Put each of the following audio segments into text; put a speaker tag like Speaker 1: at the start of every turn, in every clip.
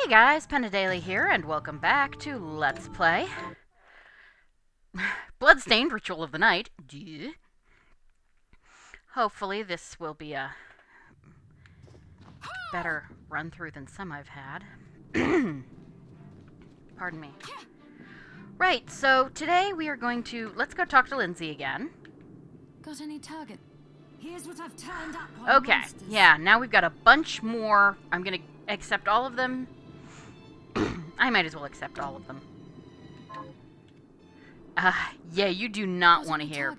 Speaker 1: Hey guys, Daily here, and welcome back to Let's Play Bloodstained Ritual of the Night. Duh. Hopefully this will be a better run-through than some I've had. Pardon me. Right, so today we are going to... Let's go talk to Lindsay again.
Speaker 2: Got any target? Here's what I've turned up on
Speaker 1: Okay,
Speaker 2: monsters.
Speaker 1: yeah, now we've got a bunch more. I'm gonna accept all of them. I might as well accept all of them. Yeah, you do not want to hear,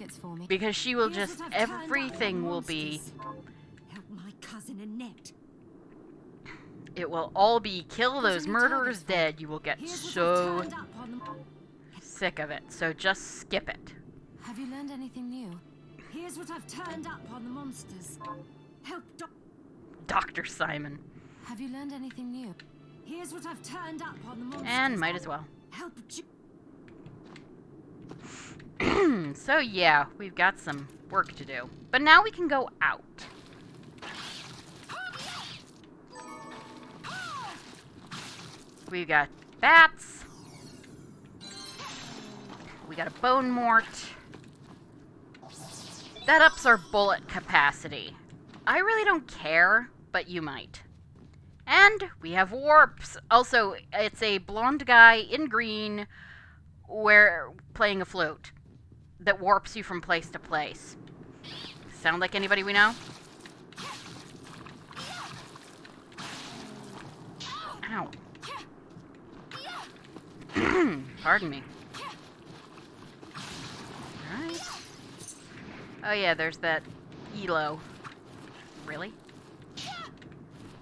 Speaker 1: because she will
Speaker 2: Here's
Speaker 1: just,
Speaker 2: what I've turned up
Speaker 1: everything
Speaker 2: on
Speaker 1: will be,
Speaker 2: monsters. Help my cousin Annette.
Speaker 1: it will all be kill
Speaker 2: Got
Speaker 1: those
Speaker 2: any
Speaker 1: murderers
Speaker 2: targets for me?
Speaker 1: dead. You will get
Speaker 2: Here's what I've
Speaker 1: so
Speaker 2: turned up on
Speaker 1: sick of it, so just skip it.
Speaker 2: Have you learned anything new? Here's what I've turned up on the monsters. Help
Speaker 1: Dr. Simon.
Speaker 2: Have you learned anything new? Here's what I've turned up on the monsters.
Speaker 1: And might as well.
Speaker 2: Help
Speaker 1: So yeah, we've got some work to do. But now we can go out. We've got bats. We got a bone mort. That ups our bullet capacity. I really don't care, but you might. And we have warps. Also, it's a blonde guy in green playing a flute that warps you from place to place. Sound like anybody we know? Ow. Pardon me. Alright. Oh yeah, there's that Elo. Really?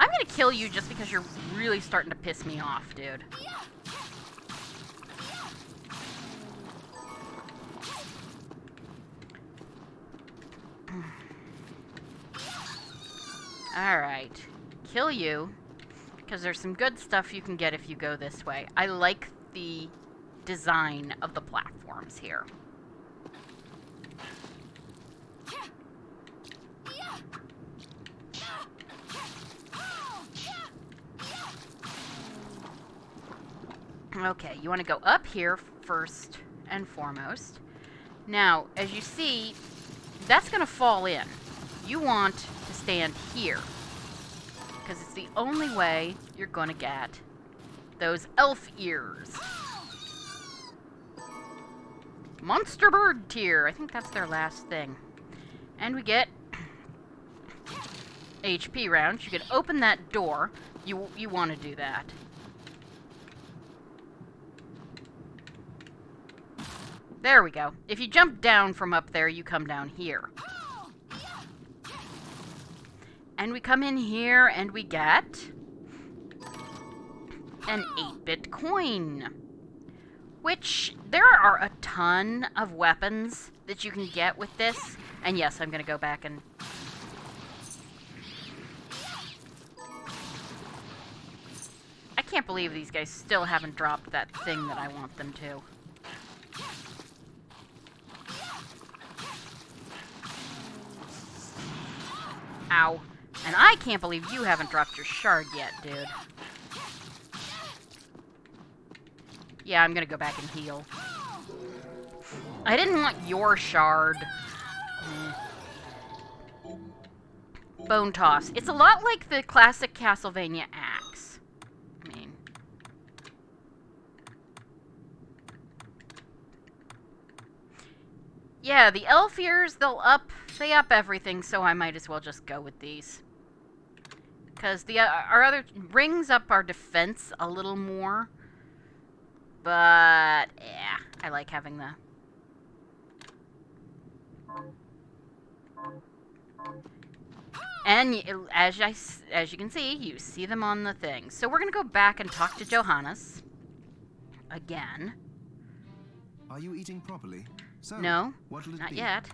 Speaker 1: I'm gonna kill you just because you're really starting to piss me off, dude. Alright. Kill you, because there's some good stuff you can get if you go this way. I like the design of the platforms here. Okay, you want to go up here first and foremost. Now, as you see, that's going to fall in. You want to stand here, because it's the only way you're going to get those elf ears. Monster bird tier. I think that's their last thing. And we get HP rounds. You can open that door. You want to do that. There we go. If you jump down from up there, you come down here. And we come in here and we get an 8-bit coin. Which, there are a ton of weapons that you can get with this. And yes, I'm going to go back and... I can't believe these guys still haven't dropped that thing that I want them to. Ow. And I can't believe you haven't dropped your shard yet, dude. Yeah, I'm gonna go back and heal. I didn't want your shard. Bone toss. It's a lot like the classic Castlevania axe. I mean... Yeah, the elf ears, they up everything, so I might as well just go with these. Because our other rings up our defense a little more. But, yeah, I like having the... And as you can see, you see them on the thing. So we're going to go back and talk to Johannes. Again.
Speaker 3: Are you eating properly? So,
Speaker 1: No,
Speaker 3: what'll it
Speaker 1: not
Speaker 3: be?
Speaker 1: yet.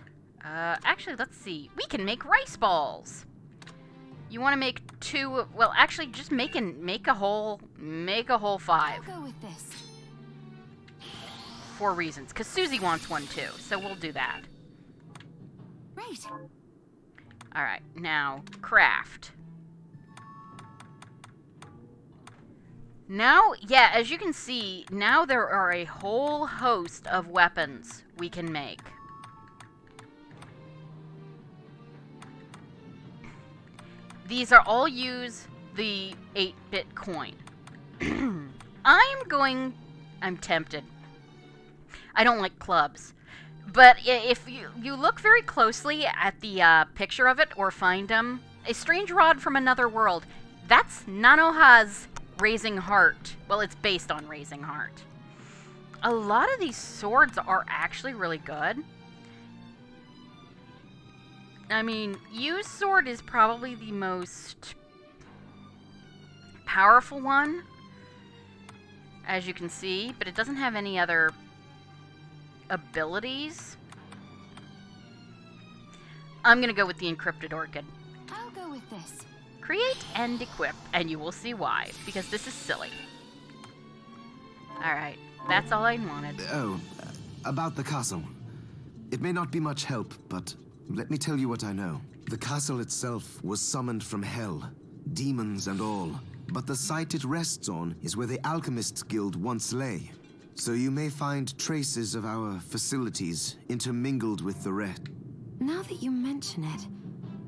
Speaker 1: Actually, let's see. We can make rice balls. You want to make 2? Well, actually, just make a whole 5.
Speaker 2: I'll go with this.
Speaker 1: 4 reasons, because Susie wants one too. So we'll do that.
Speaker 2: Great.
Speaker 1: All right, now craft. Now, yeah, as you can see, now there are a whole host of weapons we can make. These are all use the 8-bit coin. I'm tempted. I don't like clubs. But if you look very closely at the picture of it or find them, a strange rod from another world, that's Nanoha's Raising Heart. Well, it's based on Raising Heart. A lot of these swords are actually really good. I mean, Yu's sword is probably the most powerful one, as you can see, but it doesn't have any other abilities. I'm gonna go with the Encrypted Orchid.
Speaker 2: I'll go with this.
Speaker 1: Create and equip, and you will see why, because this is silly. Alright, that's all I wanted.
Speaker 3: Oh, about the castle. It may not be much help, but let me tell you what I know. The castle itself was summoned from hell, demons and all. But the site it rests on is where the Alchemists Guild once lay. So you may find traces of our facilities intermingled with the rest.
Speaker 2: Now that you mention it,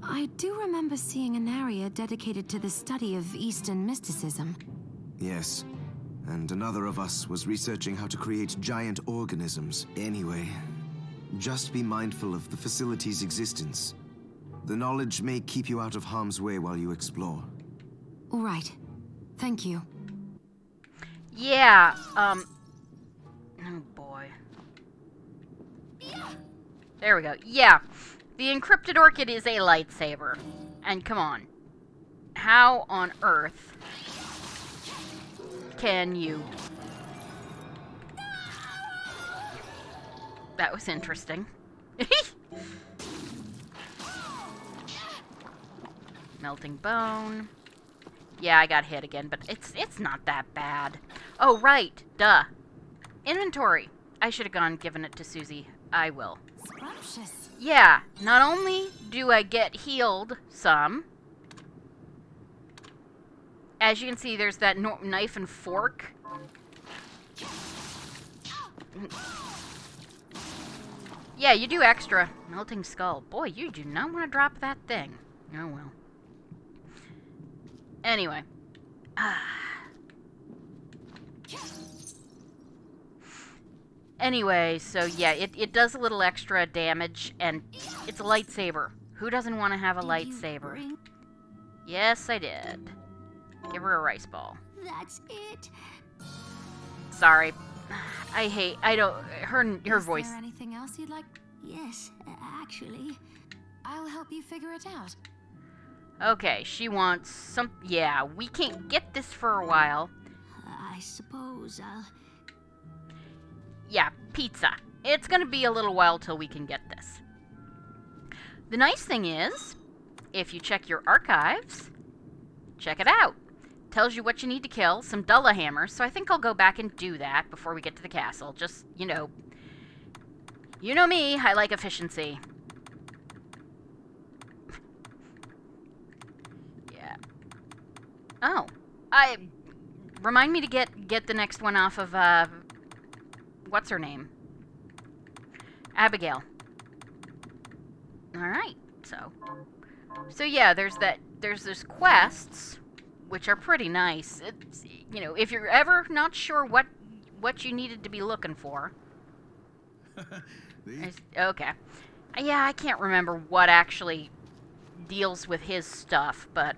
Speaker 2: I do remember seeing an area dedicated to the study of Eastern mysticism.
Speaker 3: Yes, and another of us was researching how to create giant organisms. Anyway, just be mindful of the facility's existence. The knowledge may keep you out of harm's way while you explore.
Speaker 2: All right. Thank you.
Speaker 1: Yeah, oh boy. There we go. Yeah, the Encrypted Orchid is a lightsaber. And come on. How on earth can you... That was interesting. Melting bone. Yeah, I got hit again, but it's not that bad. Oh, right. Duh. Inventory. I should have gone and given it to Susie. I will.
Speaker 2: Scrumptious.
Speaker 1: Yeah, not only do I get healed some, as you can see, there's that knife and fork. Yeah, you do extra. Melting skull. Boy, you do not want to drop that thing. Oh, well. Anyway. Anyway, so yeah, it does a little extra damage, and it's a lightsaber. Who doesn't want to have a lightsaber? Yes, I did. Give her a rice ball.
Speaker 2: That's it.
Speaker 1: Sorry. Her voice.
Speaker 2: Is there anything else you'd like? Yes, actually. I'll help you figure it out.
Speaker 1: Okay, she wants some... Yeah, we can't get this for a while.
Speaker 2: I suppose I'll...
Speaker 1: Yeah, pizza. It's gonna be a little while till we can get this. The nice thing is, if you check your archives, check it out. Tells you what you need to kill, some Dulla hammers, so I think I'll go back and do that before we get to the castle. Just, you know me, I like efficiency. Yeah. Oh, remind me to get the next one off of, what's her name? Abigail. Alright, so yeah, there's those quests, which are pretty nice. It's, you know, if you're ever not sure what you needed to be looking for. Okay. Yeah, I can't remember what actually deals with his stuff, but...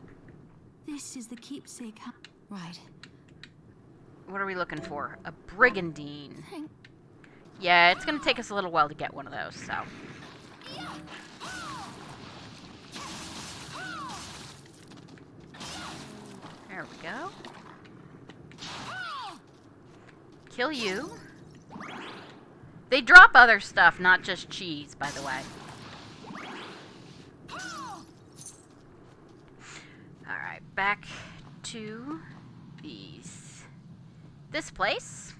Speaker 2: This is the keepsake. Right.
Speaker 1: What are we looking for? A brigandine. Yeah, it's gonna take us a little while to get one of those, so... There we go. Kill you. They drop other stuff, not just cheese, by the way. Alright, back to this place.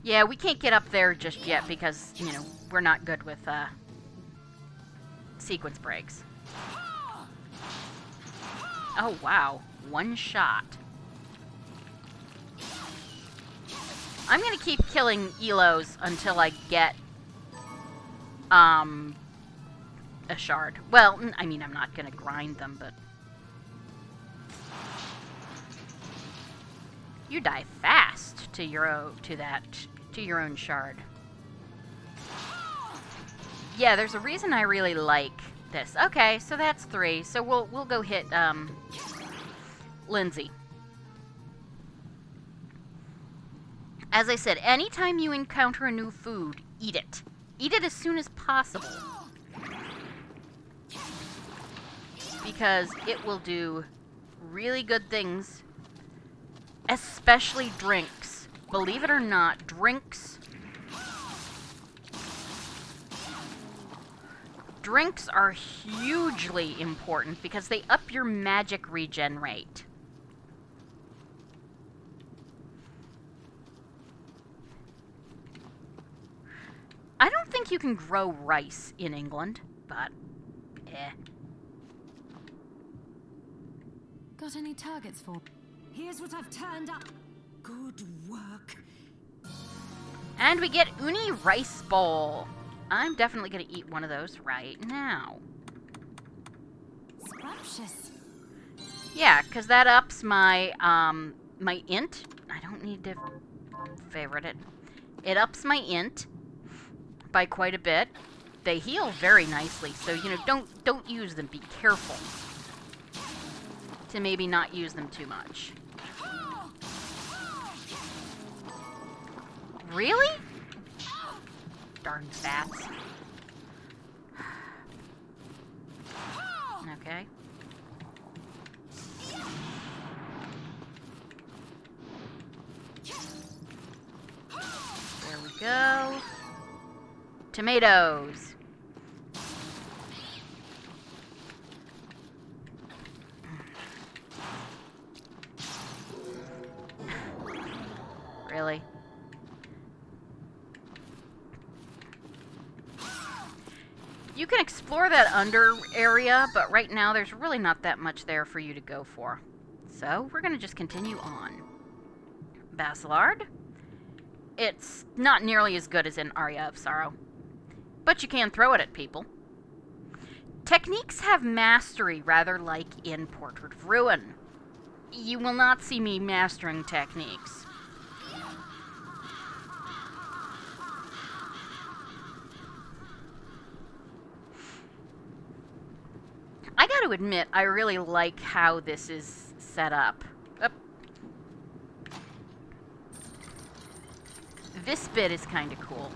Speaker 1: Yeah, we can't get up there just yet because, you know, we're not good with sequence breaks. Oh, wow. One shot. I'm gonna keep killing Elos until I get, a shard. Well, I mean, I'm not gonna grind them, but... You die fast to your own shard. Yeah, there's a reason I really like this. Okay, so that's 3. So we'll go hit Lindsay. As I said, anytime you encounter a new food, eat it. Eat it as soon as possible. Because it will do really good things. Especially drinks. Believe it or not, drinks are hugely important because they up your magic regen rate. I don't think you can grow rice in England, but
Speaker 2: Got any targets for? Here's what I've turned up. Good work.
Speaker 1: And we get Uni Rice Bowl. I'm definitely going to eat one of those right now.
Speaker 2: Scrumptious.
Speaker 1: Yeah, because that ups my, my int. I don't need to favorite it. It ups my int by quite a bit. They heal very nicely, so, you know, don't use them. Be careful to maybe not use them too much. Really? Darn bats. Okay. There we go. Tomatoes. Really? You can explore that under area, but right now there's really not that much there for you to go for. So, we're going to just continue on. Basilard. It's not nearly as good as in Aria of Sorrow, but you can throw it at people. Techniques have mastery, rather like in Portrait of Ruin. You will not see me mastering techniques. I gotta admit, I really like how this is set up. This bit is kind of cool.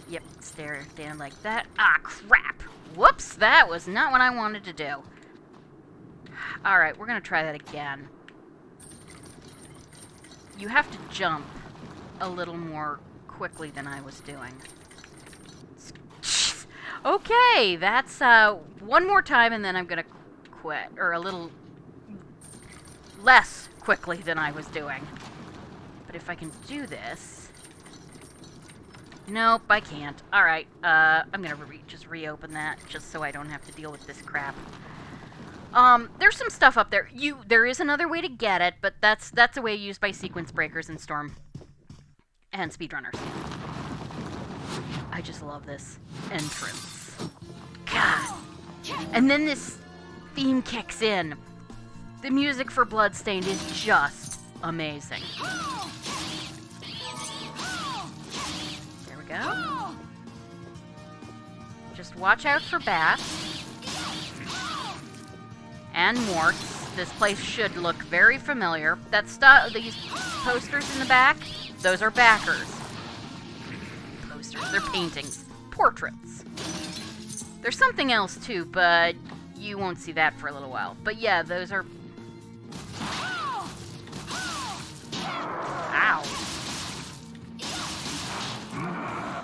Speaker 1: Yep, stand like that. Ah, crap! Whoops, that was not what I wanted to do. Alright, we're gonna try that again. You have to jump a little more quickly than I was doing. Okay, that's one more time and then I'm gonna quit. Or a little less quickly than I was doing. But if I can do this... Nope, I can't. Alright, I'm gonna just reopen that just so I don't have to deal with this crap. There's some stuff up there. There is another way to get it, but that's a way used by sequence breakers in Storm and speedrunners. I just love this entrance. God. And then this theme kicks in. The music for Bloodstained is just amazing. There we go. Just watch out for bats. And morts. This place should look very familiar. These posters in the back, those are backers. They're paintings. Portraits. There's something else too, but you won't see that for a little while. But yeah, those are... Ow.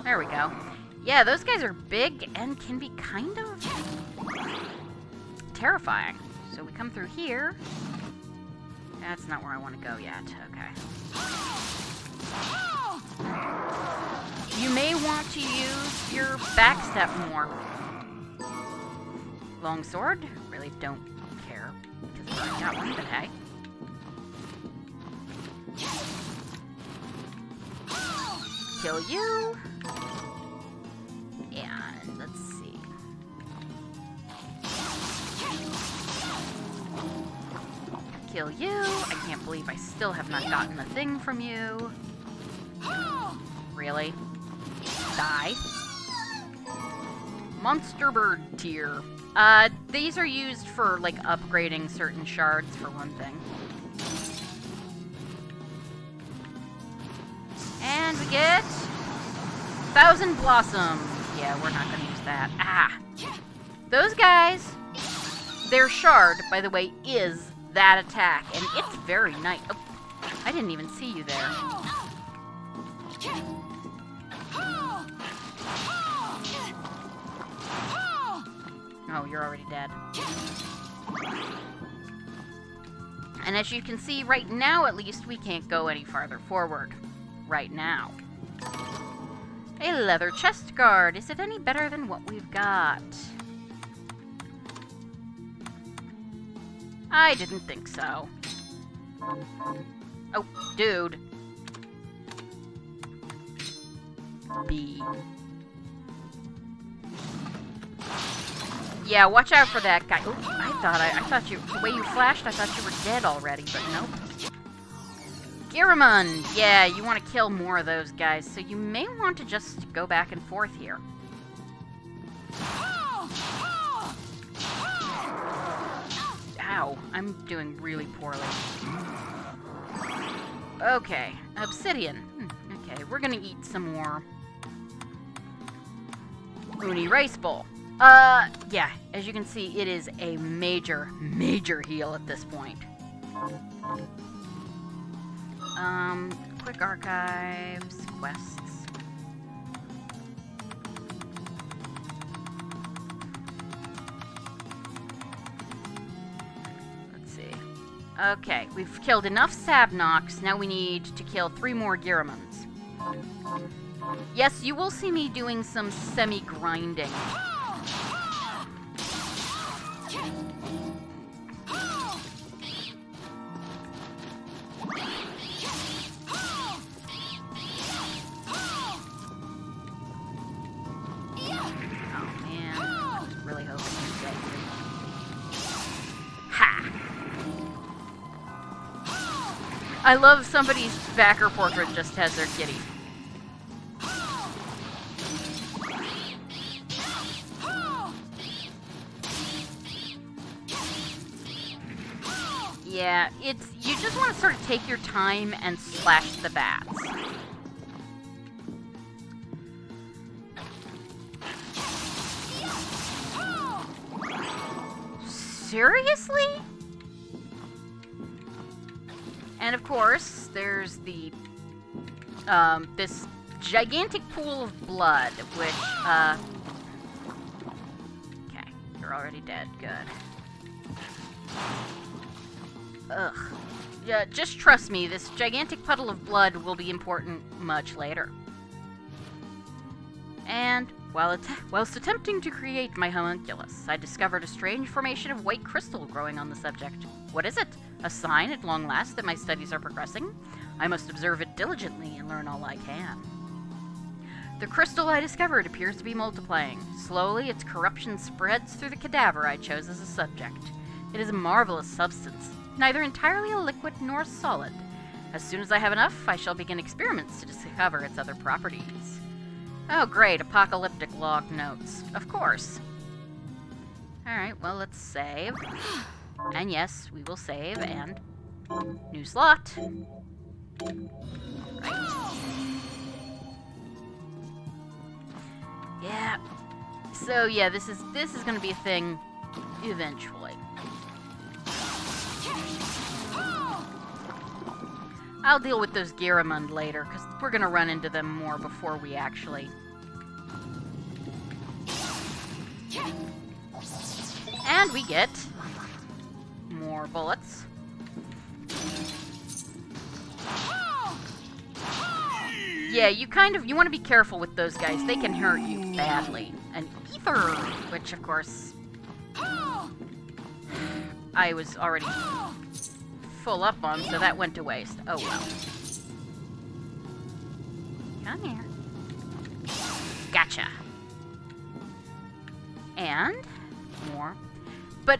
Speaker 1: There we go. Yeah, those guys are big and can be kind of terrifying. So we come through here. That's not where I want to go yet. Okay. You may want to use your backstep more. Longsword? Really don't care. Because I got one, but hey. kill you. And let's see. Kill you. I can't believe I still have not gotten a thing from you. Really? Die. Monster bird tier. These are used for, like, upgrading certain shards, for one thing. And we get... 1,000 Blossom. Yeah, we're not gonna use that. Ah! Those guys, their shard, by the way, is that attack, and it's very nice. Oh, I didn't even see you there. Oh, you're already dead. And as you can see, right now at least, we can't go any farther forward. Right now. A leather chest guard. Is it any better than what we've got? I didn't think so. Oh, dude. B. Yeah, watch out for that guy. Ooh, I thought you, the way you flashed, I thought you were dead already, but nope. Giramund! Yeah, you want to kill more of those guys, so you may want to just go back and forth here. Ow, I'm doing really poorly. Okay, obsidian. Okay, we're gonna eat some more Uni Rice Bowl. Yeah, as you can see, it is a major, major heal at this point. Quick archives, quests. Let's see. Okay, we've killed enough Sabnox, now we need to kill 3 more Giramunds. Yes, you will see me doing some semi-grinding. I love somebody's backer portrait just has their kitty. Yeah, it's, you just want to sort of take your time and slash the bats. Seriously? And of course, there's the, this gigantic pool of blood, which, okay, you're already dead, good. Ugh. Yeah, just trust me, this gigantic puddle of blood will be important much later. And, whilst attempting to create my homunculus, I discovered a strange formation of white crystal growing on the subject. What is it? A sign at long last that my studies are progressing? I must observe it diligently and learn all I can. The crystal I discovered appears to be multiplying. Slowly, its corruption spreads through the cadaver I chose as a subject. It is a marvelous substance, neither entirely a liquid nor solid. As soon as I have enough, I shall begin experiments to discover its other properties. Oh great, apocalyptic log notes. Of course. Alright, well, let's save. And yes, we will save, and new slot. Right. Yeah. So yeah, this is gonna be a thing eventually. I'll deal with those Giramund later, because we're gonna run into them more before we actually... And we get... more bullets. Yeah, you want to be careful with those guys. They can hurt you badly. And ether, which of course I was already full up on, so that went to waste. Oh well. Come here. Gotcha. And more. But,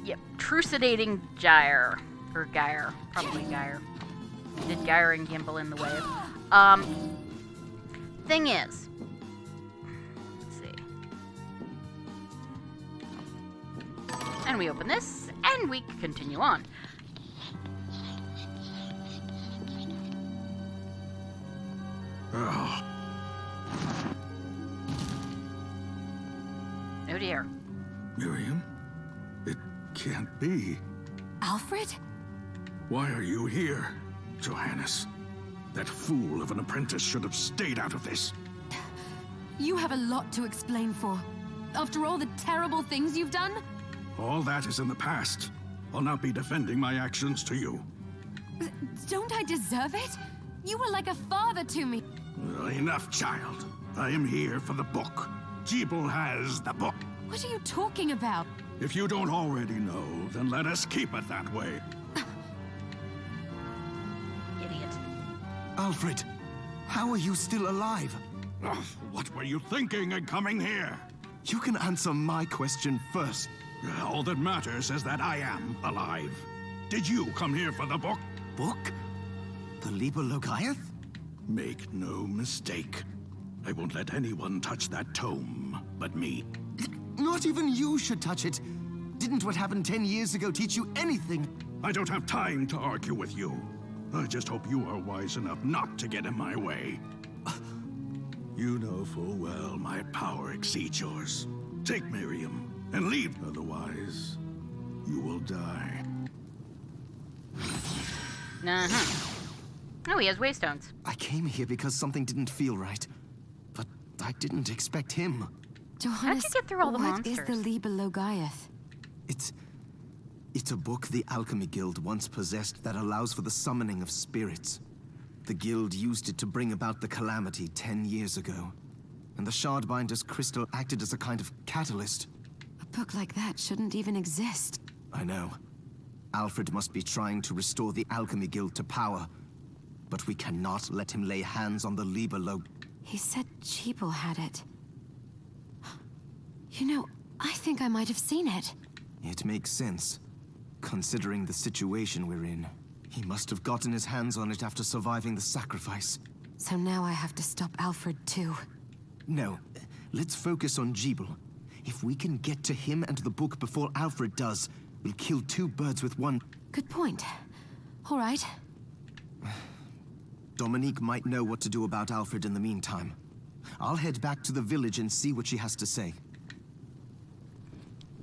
Speaker 1: yep, trucidating gyre. Or gyre. Probably gyre. Did gyre and gimbal in the wave. Thing is. Let's see. And we open this, and we continue on.
Speaker 4: Oh.
Speaker 1: Oh dear.
Speaker 4: Miriam? It can't be.
Speaker 2: Alfred?
Speaker 4: Why are you here, Johannes? That fool of an apprentice should have stayed out of this.
Speaker 2: You have a lot to explain for. After all the terrible things you've done?
Speaker 4: All that is in the past. I'll not be defending my actions to you.
Speaker 2: Don't I deserve it? You were like a father to me.
Speaker 4: Enough, child. I am here for the book. Jeeble has the book.
Speaker 2: What are you talking about?
Speaker 4: If you don't already know, then let us keep it that way.
Speaker 1: Idiot.
Speaker 3: Alfred, how are you still alive?
Speaker 4: Ugh, what were you thinking in coming here?
Speaker 3: You can answer my question first.
Speaker 4: All that matters is that I am alive. Did you come here for the book?
Speaker 3: Book? The Liber Logaeth?
Speaker 4: Make no mistake. I won't let anyone touch that tome but me.
Speaker 3: Not even you should touch it. Didn't what happened 10 years ago teach you anything?
Speaker 4: I don't have time to argue with you. I just hope you are wise enough not to get in my way. You know full well my power exceeds yours. Take Miriam and leave. Otherwise, you will die.
Speaker 1: Uh-huh. Oh, he has waystones.
Speaker 3: I came here because something didn't feel right. But I didn't expect him.
Speaker 2: Johannes,
Speaker 1: How'd you get through all the
Speaker 2: what is
Speaker 1: monsters?
Speaker 2: the Liber Logaeth?
Speaker 3: It's a book the Alchemy Guild once possessed that allows for the summoning of spirits. The guild used it to bring about the calamity 10 years ago. And the Shardbinder's crystal acted as a kind of catalyst.
Speaker 2: A book like that shouldn't even exist.
Speaker 3: I know. Alfred must be trying to restore the Alchemy Guild to power. But we cannot let him lay hands on the Liber Log.
Speaker 2: He said Jeeble had it. You know, I think I might have seen it.
Speaker 3: It makes sense, considering the situation we're in. He must have gotten his hands on it after surviving the sacrifice.
Speaker 2: So now I have to stop Alfred too.
Speaker 3: No, let's focus on Jeeble. If we can get to him and the book before Alfred does, we'll kill two birds with one.
Speaker 2: Good point. All right.
Speaker 3: Dominique might know what to do about Alfred in the meantime. I'll head back to the village and see what she has to say.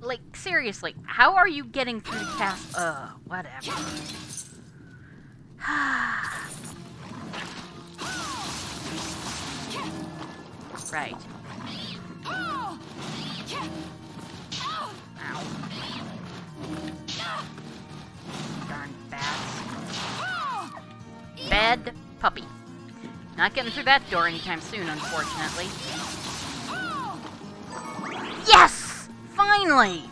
Speaker 1: Like, seriously, how are you getting through the cast? Whatever. Right. Ow. Darn bats. Bad puppy. Not getting through that door anytime soon, unfortunately. Yes! Finally!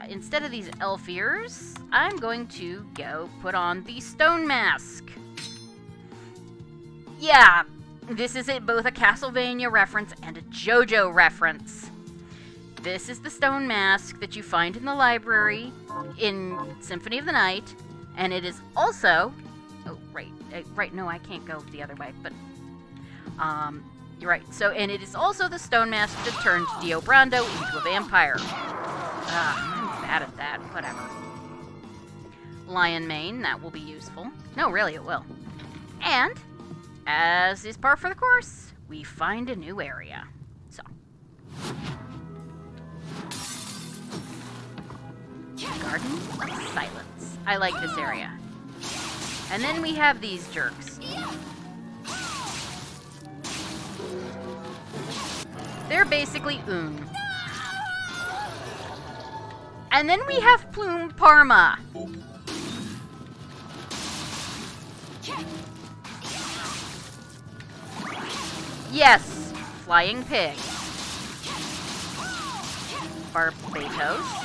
Speaker 1: Instead of these elf ears, I'm going to go put on the stone mask. Yeah, this is both a Castlevania reference and a JoJo reference. This is the stone mask that you find in the library in Symphony of the Night, and it is also... Oh, right, no, I can't go the other way, but... You're right. So, and it is also the stone mask that turned Dio Brando into a vampire. I'm bad at that. Whatever. Lion mane, that will be useful. No, really, it will. And, as is par for the course, we find a new area. So. Garden of Silence. I like this area. And then we have these jerks. They're basically Oon. And then we have Plume Parma. Yes, Flying Pig. Barbatos.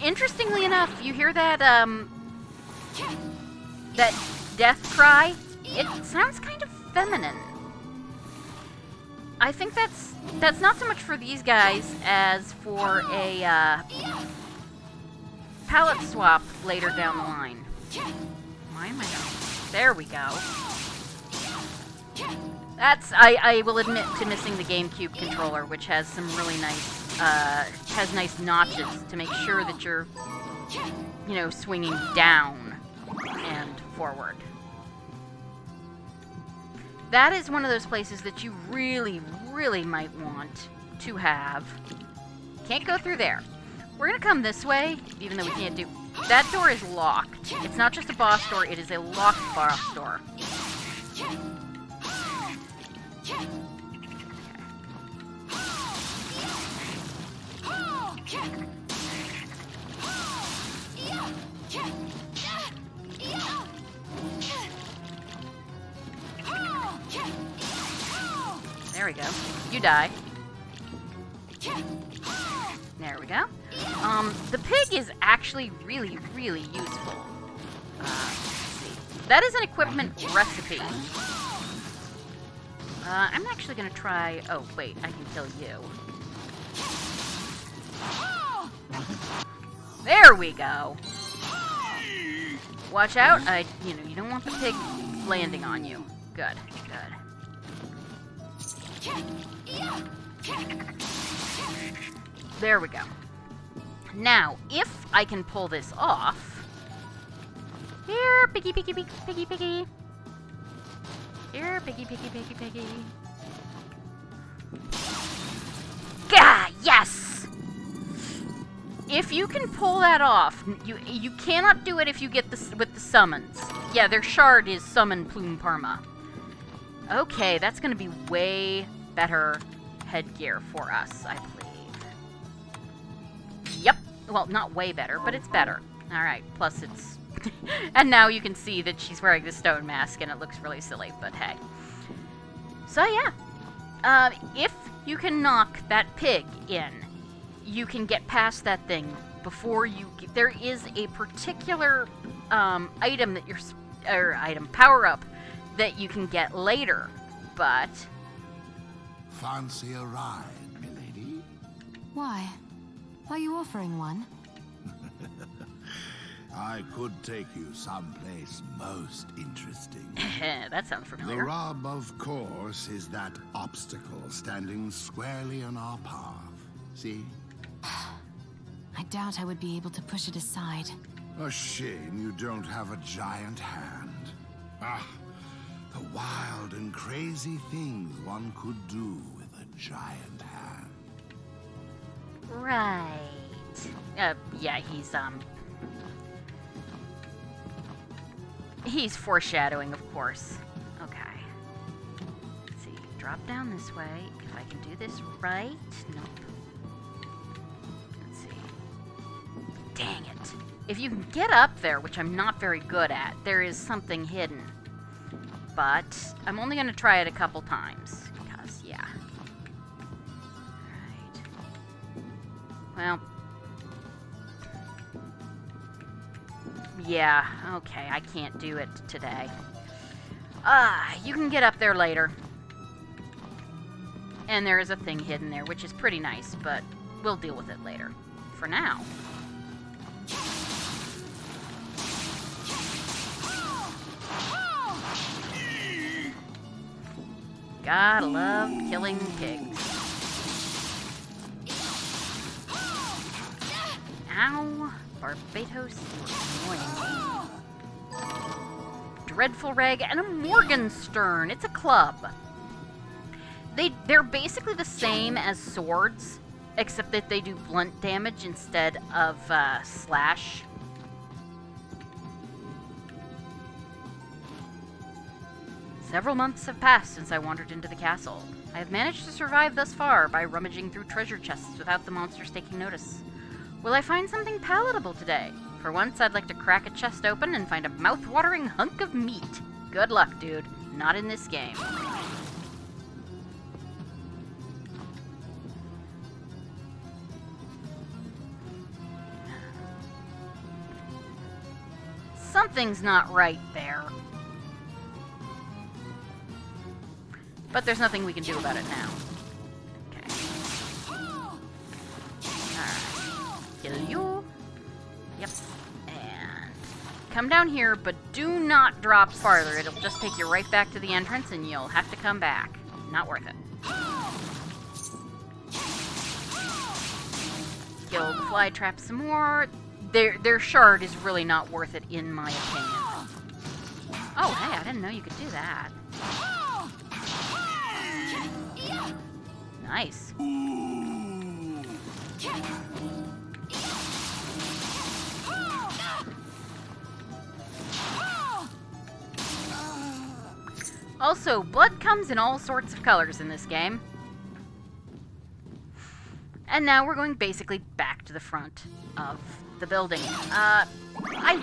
Speaker 1: Interestingly enough, you hear that, that death cry? It sounds kind of feminine. I think that's not so much for these guys as for a, palette swap later down the line. Why am I going? There we go. I will admit to missing the GameCube controller, which has some really nice, has nice notches to make sure that you're, you know, swinging down and forward. That is one of those places that you really, really might want to have. Can't go through there. We're gonna come this way, even though we can't do... That door is locked. It's not just a boss door, it is a locked boss door. There we go. You die. There we go. The pig is actually really, really useful. Let's see. That is an equipment recipe. I'm actually gonna try... Oh, wait, I can kill you. There we go. Watch out. You know, you don't want the pig landing on you. Good, good. There we go. Now, if I can pull this off... Here, piggy, piggy, piggy, piggy, piggy. Here, piggy, piggy, piggy, piggy. Gah! Yes! If you can pull that off, you cannot do it if you get this with the summons. Yeah, their shard is Summon Plume Parma. Okay, that's gonna be way better headgear for us, I believe. Yep. Well, not way better, but it's better. Alright, plus it's... and now you can see that she's wearing the stone mask, and it looks really silly, but hey. So yeah. If you can knock that pig in, you can get past that thing before you... There is a particular item that you're... Or item, power-up, that you can get later, but...
Speaker 5: Fancy a ride, milady?
Speaker 2: Why? Are you offering one?
Speaker 5: I could take you someplace most interesting.
Speaker 1: That sounds
Speaker 5: The
Speaker 1: familiar.
Speaker 5: rub, of course, is that obstacle standing squarely in our path. See?
Speaker 2: I doubt I would be able to push it aside.
Speaker 5: A shame you don't have a giant hand. Ah, the wild and crazy things one could do with a giant hand.
Speaker 1: Right. Yeah, he's foreshadowing, of course. Okay. Let's see. Drop down this way. If I can do this right. Nope. Let's see. Dang it. If you can get up there, which I'm not very good at, there is something hidden. But I'm only going to try it a couple times. Because, yeah. Alright. Well. Yeah, okay, I can't do it today. You can get up there later. And there is a thing hidden there, which is pretty nice, but we'll deal with it later. For now. Gotta love killing pigs. Ow. Barbatos, annoying. Dreadful Reg, and a Morgenstern. It's a club. They're basically the same as swords, except that they do blunt damage instead of slash. Several months have passed since I wandered into the castle. I have managed to survive thus far by rummaging through treasure chests without the monsters taking notice. Will I find something palatable today? For once, I'd like to crack a chest open and find a mouth-watering hunk of meat. Good luck, dude. Not in this game. Something's not right there. But there's nothing we can do about it now. Okay. Alright. Kill you. Yep. And come down here, but do not drop farther. It'll just take you right back to the entrance and you'll have to come back. Not worth it. Kill the fly trap some more. Their shard is really not worth it, in my opinion. Oh, hey, I didn't know you could do that. Nice. Also, blood comes in all sorts of colors in this game. And now we're going basically back to the front of the building. I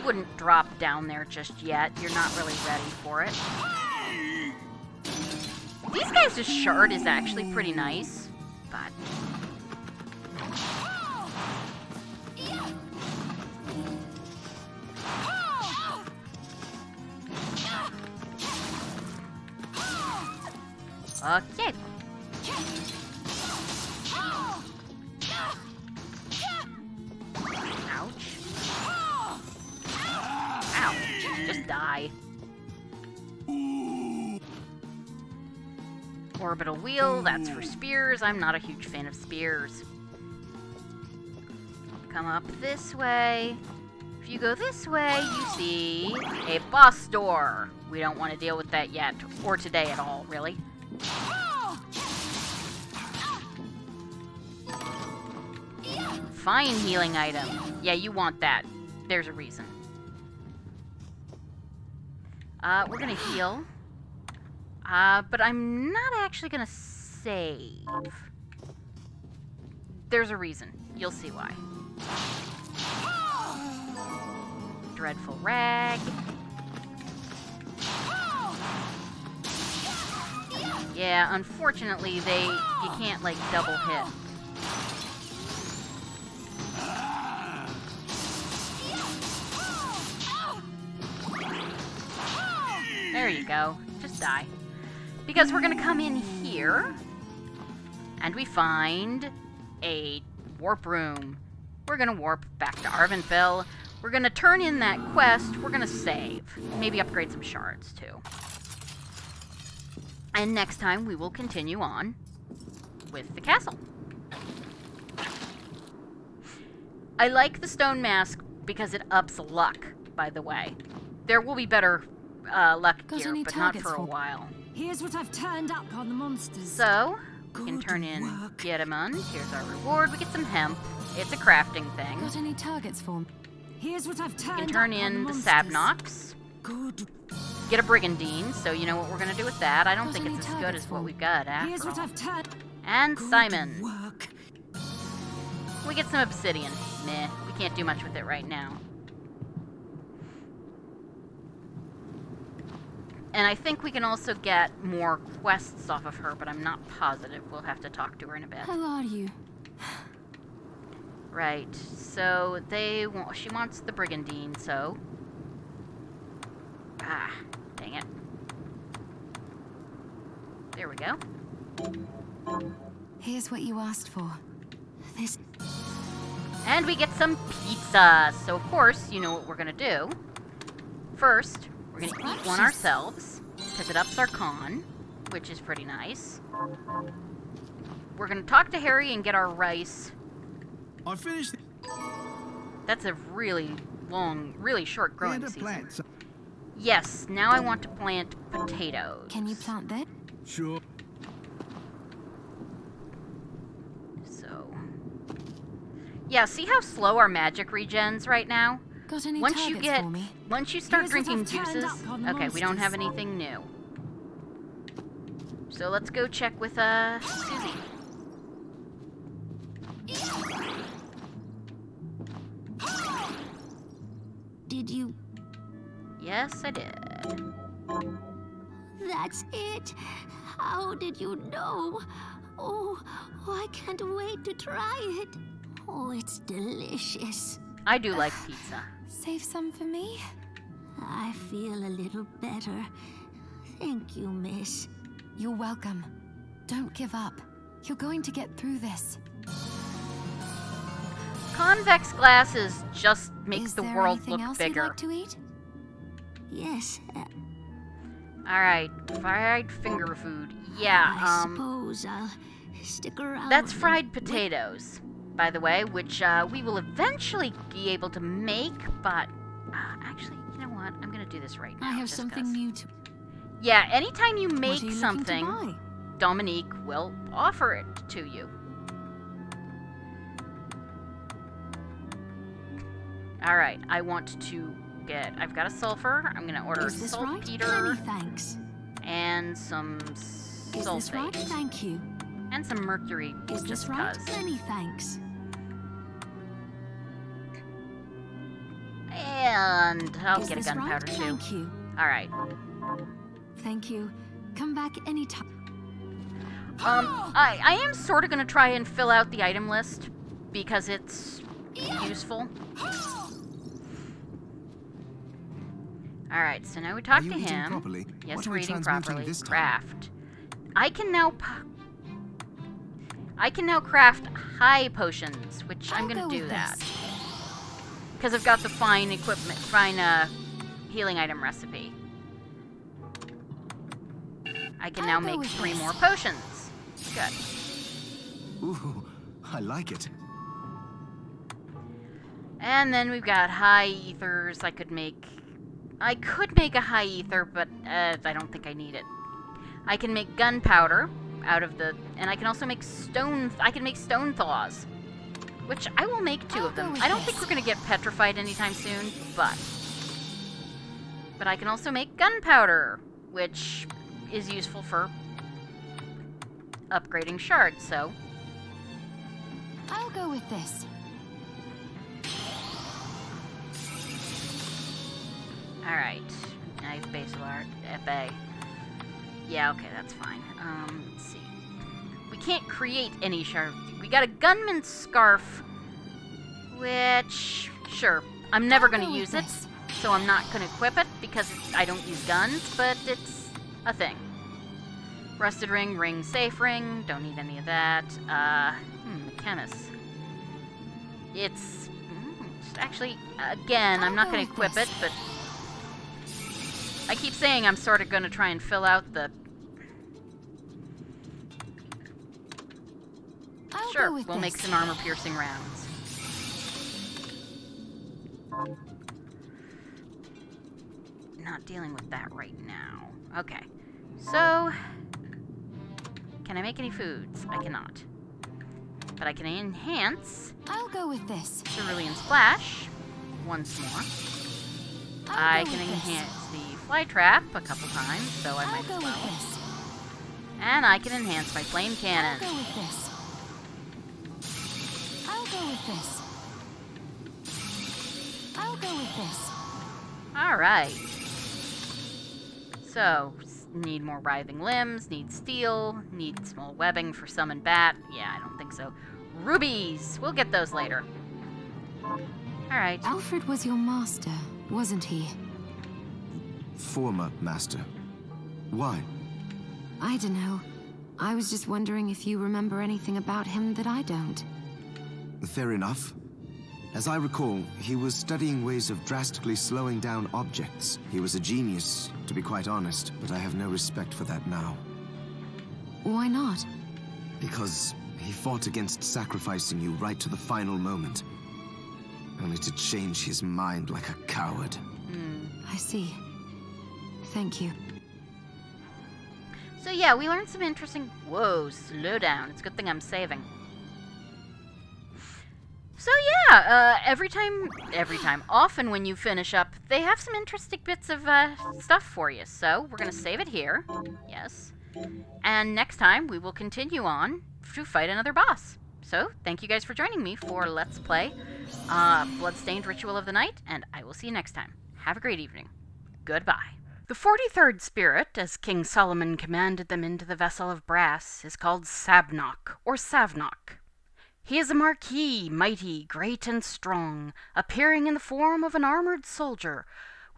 Speaker 1: wouldn't drop down there just yet. You're not really ready for it. These guys' shard is actually pretty nice, but... Okay. Ouch. Ouch. Just die. Orbital wheel, that's for spears. I'm not a huge fan of spears. Come up this way. If you go this way, you see a boss door. We don't want to deal with that yet, or today at all, really. Fine healing item. Yeah, you want that. There's a reason. We're gonna heal. But I'm not actually gonna save. There's a reason. You'll see why. Dreadful rag. Yeah, unfortunately, you can't, like, double hit. There you go. Just die. Because we're gonna come in here, and we find a warp room. We're gonna warp back to Arvenfell. We're gonna turn in that quest. We're gonna save. Maybe upgrade some shards, too. And next time, we will continue on with the castle. I like the stone mask because it ups luck, by the way. There will be better luck here, but not for a while.
Speaker 2: Here's what I've turned up on the monsters.
Speaker 1: So, we can turn in Gedamund. Here's our reward. We get some hemp. It's a crafting thing.
Speaker 2: Got any targets for me? Here's what I've turned
Speaker 1: We can turn in the Sabnox.
Speaker 2: Good.
Speaker 1: Get a Brigandine, so you know what we're gonna do with that. I don't think it's as good as what we've got
Speaker 2: Here's
Speaker 1: after
Speaker 2: what
Speaker 1: all.
Speaker 2: I've turned.
Speaker 1: And
Speaker 2: Good
Speaker 1: Simon.
Speaker 2: work.
Speaker 1: We get some obsidian. Meh, we can't do much with it right now. And I think we can also get more quests off of her, but I'm not positive. We'll have to talk to her in a bit.
Speaker 2: How are you?
Speaker 1: Right, so she wants the Brigandine, so... Ah, dang it. There we go.
Speaker 2: Here's what you asked for. This...
Speaker 1: And we get some pizza. So, of course, you know what we're gonna do. First, we're gonna eat one ourselves, because it ups our con, which is pretty nice. We're gonna talk to Harry and get our rice.
Speaker 4: I finished.
Speaker 1: That's a really long, really short growing
Speaker 4: And a
Speaker 1: season.
Speaker 4: plant.
Speaker 1: Yes, now I want to plant potatoes.
Speaker 2: Can you plant that?
Speaker 4: Sure.
Speaker 1: So... Yeah, see how slow our magic regens right now?
Speaker 2: Got any
Speaker 1: Once
Speaker 2: targets
Speaker 1: you get...
Speaker 2: for me?
Speaker 1: Once you start
Speaker 2: Here's what
Speaker 1: drinking
Speaker 2: I've turned
Speaker 1: juices...
Speaker 2: up on the
Speaker 1: Okay, we don't have
Speaker 2: monsters.
Speaker 1: anything new. So let's go check with, Susie.
Speaker 6: Did you?
Speaker 1: Yes, I did.
Speaker 6: That's it. How did you know? Oh, I can't wait to try it. Oh, it's delicious.
Speaker 1: I do like pizza.
Speaker 2: Save some for me?
Speaker 6: I feel a little better. Thank you, miss.
Speaker 2: You're welcome. Don't give up. You're going to get through this.
Speaker 1: Convex glasses just make
Speaker 2: Is
Speaker 1: the
Speaker 2: there
Speaker 1: world
Speaker 2: anything
Speaker 1: look
Speaker 2: else
Speaker 1: bigger.
Speaker 2: you'd like to eat?
Speaker 6: Yes,
Speaker 1: Alright, fried finger food.
Speaker 6: I
Speaker 1: Yeah,
Speaker 6: suppose I'll stick around.
Speaker 1: that's
Speaker 6: and
Speaker 1: fried
Speaker 6: wait.
Speaker 1: potatoes, by the way, which we will eventually be able to make, but actually, you know what? I'm gonna do this right now.
Speaker 2: I have
Speaker 1: just
Speaker 2: something
Speaker 1: 'cause.
Speaker 2: new to...
Speaker 1: Yeah, anytime you
Speaker 2: What
Speaker 1: make
Speaker 2: are you
Speaker 1: something,
Speaker 2: looking to buy?
Speaker 1: Dominique will offer it to you. Alright, I want to get... I've got a sulfur. I'm gonna order
Speaker 2: Is this right?
Speaker 1: saltpeter
Speaker 2: Many thanks.
Speaker 1: and some
Speaker 2: Is this right?
Speaker 1: sulfate.
Speaker 2: Thank you.
Speaker 1: And some mercury,
Speaker 2: Is
Speaker 1: just
Speaker 2: this right?
Speaker 1: because.
Speaker 2: Many thanks.
Speaker 1: And I'll
Speaker 2: Is
Speaker 1: get a
Speaker 2: this
Speaker 1: gunpowder
Speaker 2: right?
Speaker 1: too.
Speaker 2: Thank you.
Speaker 1: Alright.
Speaker 2: Thank you. Come back anytime.
Speaker 1: I am sort of going to try and fill out the item list because it's useful. Alright, so now we talk
Speaker 3: Are you
Speaker 1: to
Speaker 3: eating
Speaker 1: him.
Speaker 3: properly?
Speaker 1: Yes,
Speaker 3: What are
Speaker 1: we're
Speaker 3: we
Speaker 1: eating
Speaker 3: transmuting
Speaker 1: properly.
Speaker 3: this time?
Speaker 1: Craft. I can now craft high potions, which I'm
Speaker 2: I'll
Speaker 1: going
Speaker 2: go
Speaker 1: to do
Speaker 2: with
Speaker 1: that.
Speaker 2: this.
Speaker 1: Because I've got the fine healing item recipe. I can
Speaker 2: I'll
Speaker 1: now
Speaker 2: go
Speaker 1: make
Speaker 2: with
Speaker 1: 3
Speaker 2: this.
Speaker 1: more potions. Good.
Speaker 3: Ooh, I like it.
Speaker 1: And then we've got high ethers. I could make a high ether, but I don't think I need it. I can make gunpowder out of the, and I can also make stone. I can make stone thaws, which I will make 2 of
Speaker 2: I'll go
Speaker 1: them.
Speaker 2: with
Speaker 1: I don't think
Speaker 2: this.
Speaker 1: we're gonna get petrified anytime soon, but I can also make gunpowder, which is useful for upgrading shards. So
Speaker 2: I'll go with this.
Speaker 1: alright. Knife, basil art, epee. Yeah, okay, that's fine. Let's see. We can't create any shard. We got a gunman's scarf, which, sure, I'm never
Speaker 2: I'll
Speaker 1: gonna
Speaker 2: go with
Speaker 1: use it,
Speaker 2: this.
Speaker 1: so I'm not gonna equip it because I don't use guns, but it's a thing. Rusted ring, safe ring, don't need any of that. The chemist. It's actually, again, I'm
Speaker 2: I'll
Speaker 1: not
Speaker 2: go
Speaker 1: gonna
Speaker 2: with
Speaker 1: equip
Speaker 2: this.
Speaker 1: it, but I keep saying I'm sort of gonna try and fill out the...
Speaker 2: I'll
Speaker 1: Sure,
Speaker 2: go with
Speaker 1: we'll
Speaker 2: this.
Speaker 1: make some armor-piercing rounds. Not dealing with that right now. Okay, so... Can I make any foods? I cannot. But I can enhance
Speaker 2: I'll go with this.
Speaker 1: Cerulean Splash once more. I
Speaker 2: I'll go
Speaker 1: can
Speaker 2: with this.
Speaker 1: enhance the Fly Trap a couple times, so I
Speaker 2: I'll
Speaker 1: might
Speaker 2: go
Speaker 1: as
Speaker 2: with
Speaker 1: well.
Speaker 2: this.
Speaker 1: And I can enhance my Flame
Speaker 2: I'll
Speaker 1: Cannon.
Speaker 2: go with this. I'll go with this. I'll go with this.
Speaker 1: Alright. So, need more writhing limbs, need steel, need small webbing for summon bat. Yeah, I don't think so. Rubies! We'll get those later. Alright.
Speaker 2: Alfred was your master, wasn't he?
Speaker 3: Former master. Why?
Speaker 2: I don't know. I was just wondering if you remember anything about him that I don't.
Speaker 3: Fair enough. As I recall, he was studying ways of drastically slowing down objects. He was a genius, to be quite honest, but I have no respect for that now.
Speaker 2: Why not?
Speaker 3: Because he fought against sacrificing you right to the final moment. Only to change his mind like a coward.
Speaker 2: I see. Thank you.
Speaker 1: So yeah, we learned some interesting... Whoa, slow down. It's a good thing I'm saving. So yeah, often when you finish up, they have some interesting bits of stuff for you. So we're going to save it here. Yes. And next time, we will continue on to fight another boss. So, thank you guys for joining me for Let's Play Bloodstained Ritual of the Night, and I will see you next time. Have a great evening. Goodbye. The 43rd spirit, as King Solomon commanded them into the vessel of brass, is called Sabnock, or Savnock. He is a marquis, mighty, great, and strong, appearing in the form of an armored soldier,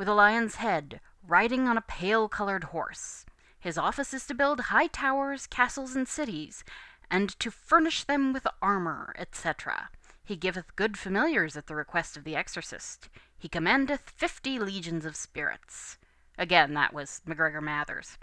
Speaker 1: with a lion's head, riding on a pale-colored horse. His office is to build high towers, castles, and cities, and to furnish them with armor, etc. He giveth good familiars at the request of the exorcist. He commandeth 50 legions of spirits. Again, that was McGregor Mathers.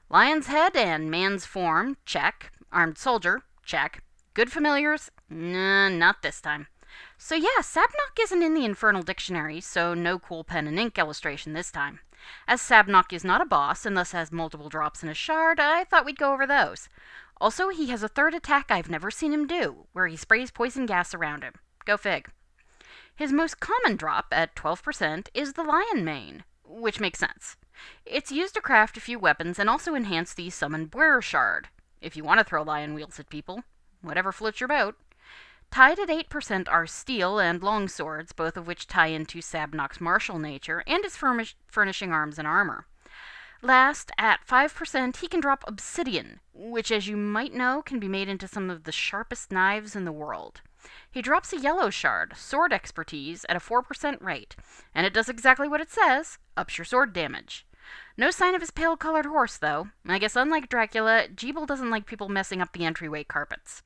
Speaker 1: Lion's head and man's form, check. Armed soldier, check. Good familiars? Nah, not this time. So yeah, Sabnok isn't in the Infernal Dictionary, so no cool pen and ink illustration this time. As Sabnok is not a boss, and thus has multiple drops in his shard, I thought we'd go over those. Also, he has a third attack I've never seen him do, where he sprays poison gas around him. Go fig. His most common drop, at 12%, is the Lion Mane, which makes sense. It's used to craft a few weapons and also enhance the Summoned Bearer Shard, if you want to throw lion wheels at people. Whatever floats your boat. Tied at 8% are steel and long swords, both of which tie into Sabnok's martial nature and his furnishing arms and armor. Last, at 5%, he can drop obsidian, which, as you might know, can be made into some of the sharpest knives in the world. He drops a yellow shard, sword expertise, at a 4% rate, and it does exactly what it says, ups your sword damage. No sign of his pale-colored horse, though. I guess unlike Dracula, Jeeble doesn't like people messing up the entryway carpets.